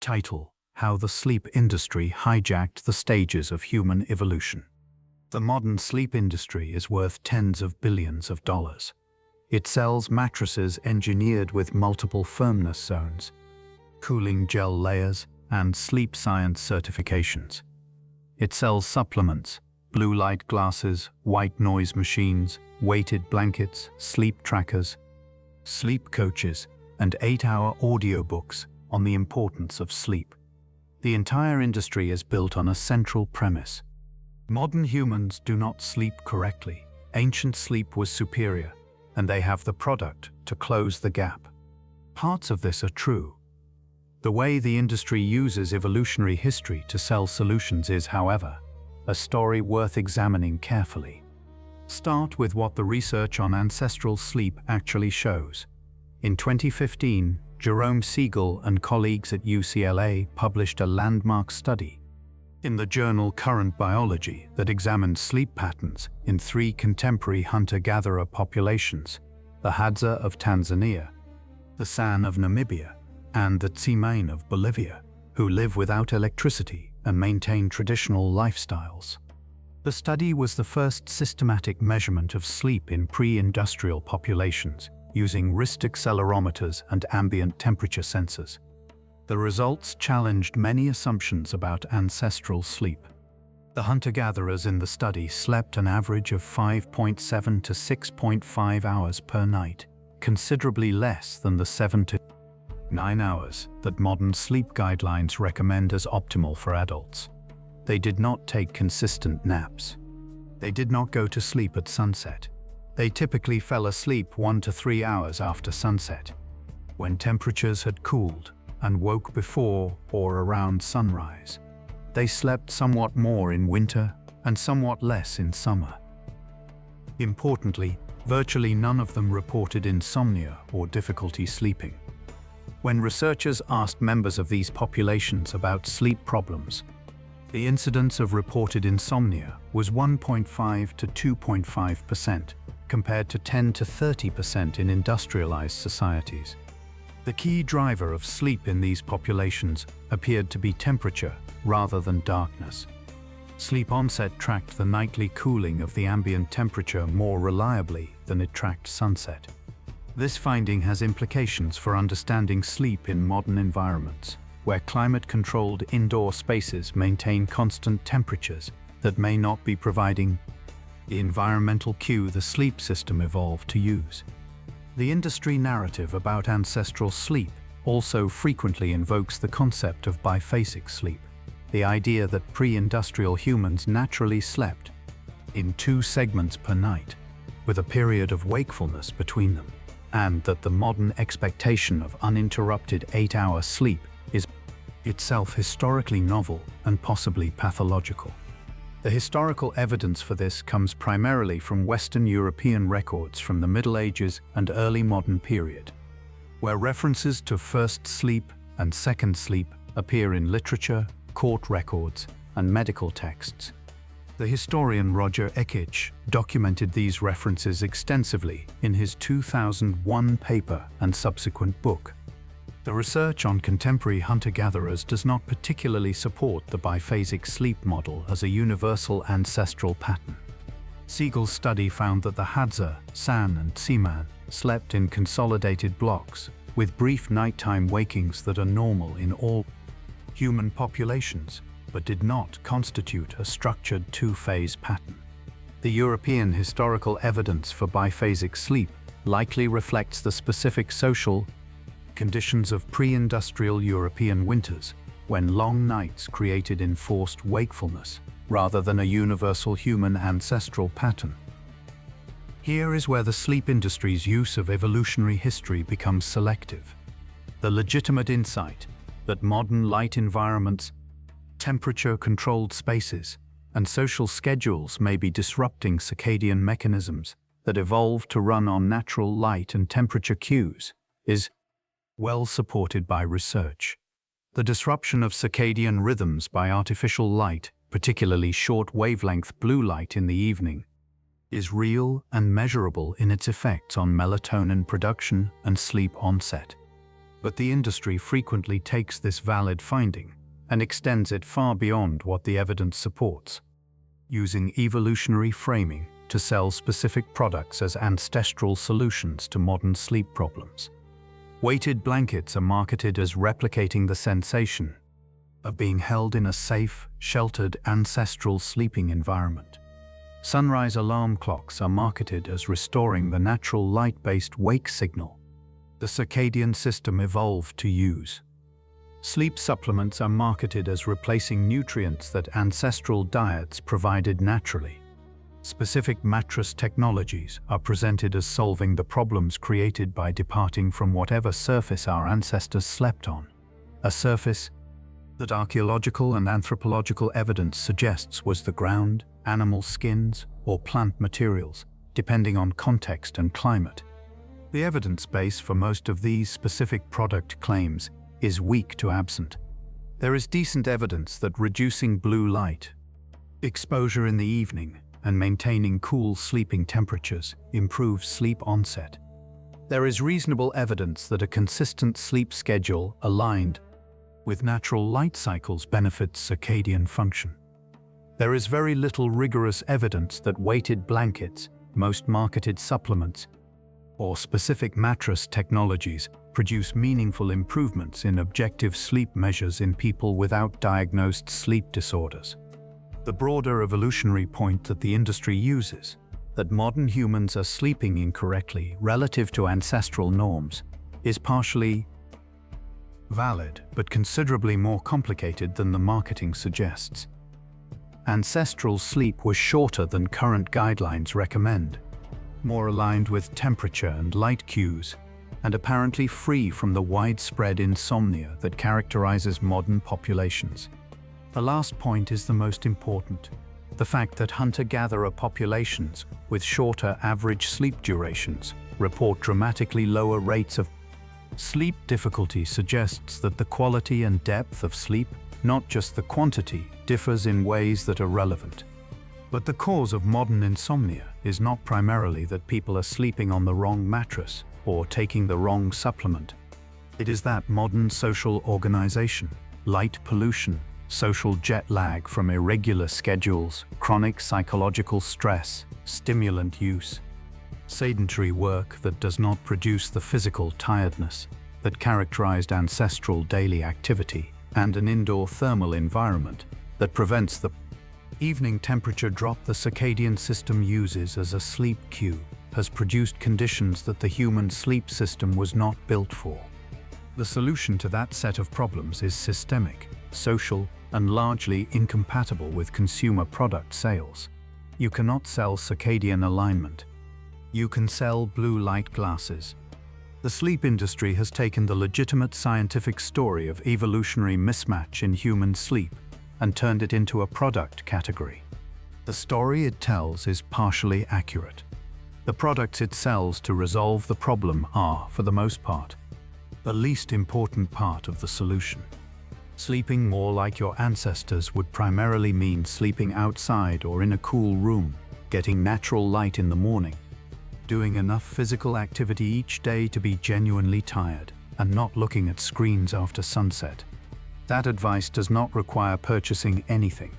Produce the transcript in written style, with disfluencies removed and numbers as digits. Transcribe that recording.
Title: How the Sleep Industry Hijacked the Stages of Human Evolution. The modern sleep industry is worth tens of billions of dollars. It sells mattresses engineered with multiple firmness zones, cooling gel layers, and sleep science certifications. It sells supplements, blue light glasses, white noise machines, weighted blankets, sleep trackers, sleep coaches, and 8-hour audiobooks on the importance of sleep. The entire industry is built on a central premise. Modern humans do not sleep correctly. Ancient sleep was superior, and they have the product to close the gap. Parts of this are true. The way the industry uses evolutionary history to sell solutions is, however, a story worth examining carefully. Start with what the research on ancestral sleep actually shows. In 2015, Jerome Siegel and colleagues at UCLA published a landmark study in the journal Current Biology that examined sleep patterns in 3 contemporary hunter-gatherer populations: the Hadza of Tanzania, the San of Namibia, and the Tsimane of Bolivia, who live without electricity and maintain traditional lifestyles. The study was the first systematic measurement of sleep in pre-industrial populations using wrist accelerometers and ambient temperature sensors. The results challenged many assumptions about ancestral sleep. The hunter-gatherers in the study slept an average of 5.7 to 6.5 hours per night, considerably less than the 7 to 9 hours that modern sleep guidelines recommend as optimal for adults. They did not take consistent naps. They did not go to sleep at sunset. They typically fell asleep 1 to 3 hours after sunset, when temperatures had cooled, and woke before or around sunrise. They slept somewhat more in winter and somewhat less in summer. Importantly, virtually none of them reported insomnia or difficulty sleeping. When researchers asked members of these populations about sleep problems, the incidence of reported insomnia was 1.5 to 2.5%, compared to 10 to 30% in industrialized societies. The key driver of sleep in these populations appeared to be temperature rather than darkness. Sleep onset tracked the nightly cooling of the ambient temperature more reliably than it tracked sunset. This finding has implications for understanding sleep in modern environments, where climate-controlled indoor spaces maintain constant temperatures that may not be providing the environmental cue the sleep system evolved to use. The industry narrative about ancestral sleep also frequently invokes the concept of biphasic sleep, the idea that pre-industrial humans naturally slept in 2 segments per night, with a period of wakefulness between them, and that the modern expectation of uninterrupted 8-hour sleep is itself historically novel and possibly pathological. The historical evidence for this comes primarily from Western European records from the Middle Ages and early modern period, where references to first sleep and second sleep appear in literature, court records, and medical texts. The historian Roger Ekich documented these references extensively in his 2001 paper and subsequent book. The research on contemporary hunter-gatherers does not particularly support the biphasic sleep model as a universal ancestral pattern. Siegel's study found that the Hadza, San, and Tsimane slept in consolidated blocks, with brief nighttime wakings that are normal in all human populations, but did not constitute a structured 2-phase pattern. The European historical evidence for biphasic sleep likely reflects the specific social conditions of pre-industrial European winters, when long nights created enforced wakefulness, rather than a universal human ancestral pattern. Here is where the sleep industry's use of evolutionary history becomes selective. The legitimate insight that modern light environments, temperature-controlled spaces, and social schedules may be disrupting circadian mechanisms that evolved to run on natural light and temperature cues is well supported by research. The disruption of circadian rhythms by artificial light, particularly short wavelength blue light in the evening, is real and measurable in its effects on melatonin production and sleep onset. But the industry frequently takes this valid finding and extends it far beyond what the evidence supports, using evolutionary framing to sell specific products as ancestral solutions to modern sleep problems. Weighted blankets are marketed as replicating the sensation of being held in a safe, sheltered, ancestral sleeping environment. Sunrise alarm clocks are marketed as restoring the natural light-based wake signal the circadian system evolved to use. Sleep supplements are marketed as replacing nutrients that ancestral diets provided naturally. Specific mattress technologies are presented as solving the problems created by departing from whatever surface our ancestors slept on, a surface that archaeological and anthropological evidence suggests was the ground, animal skins, or plant materials, depending on context and climate. The evidence base for most of these specific product claims is weak to absent. There is decent evidence that reducing blue light exposure in the evening and maintaining cool sleeping temperatures improves sleep onset. There is reasonable evidence that a consistent sleep schedule aligned with natural light cycles benefits circadian function. There is very little rigorous evidence that weighted blankets, most marketed supplements, or specific mattress technologies produce meaningful improvements in objective sleep measures in people without diagnosed sleep disorders. The broader evolutionary point that the industry uses, that modern humans are sleeping incorrectly relative to ancestral norms, is partially valid but considerably more complicated than the marketing suggests. Ancestral sleep was shorter than current guidelines recommend, more aligned with temperature and light cues, and apparently free from the widespread insomnia that characterizes modern populations. The last point is the most important: the fact that hunter-gatherer populations with shorter average sleep durations report dramatically lower rates of sleep difficulty suggests that the quality and depth of sleep, not just the quantity, differs in ways that are relevant. But the cause of modern insomnia is not primarily that people are sleeping on the wrong mattress or taking the wrong supplement. It is that modern social organization, light pollution, social jet lag from irregular schedules, chronic psychological stress, stimulant use, sedentary work that does not produce the physical tiredness that characterized ancestral daily activity, and an indoor thermal environment that prevents the evening temperature drop the circadian system uses as a sleep cue, has produced conditions that the human sleep system was not built for. The solution to that set of problems is systemic, social, and largely incompatible with consumer product sales. You cannot sell circadian alignment. You can sell blue light glasses. The sleep industry has taken the legitimate scientific story of evolutionary mismatch in human sleep and turned it into a product category. The story it tells is partially accurate. The products it sells to resolve the problem are, for the most part, the least important part of the solution. Sleeping more like your ancestors would primarily mean sleeping outside or in a cool room, getting natural light in the morning, doing enough physical activity each day to be genuinely tired, and not looking at screens after sunset. That advice does not require purchasing anything.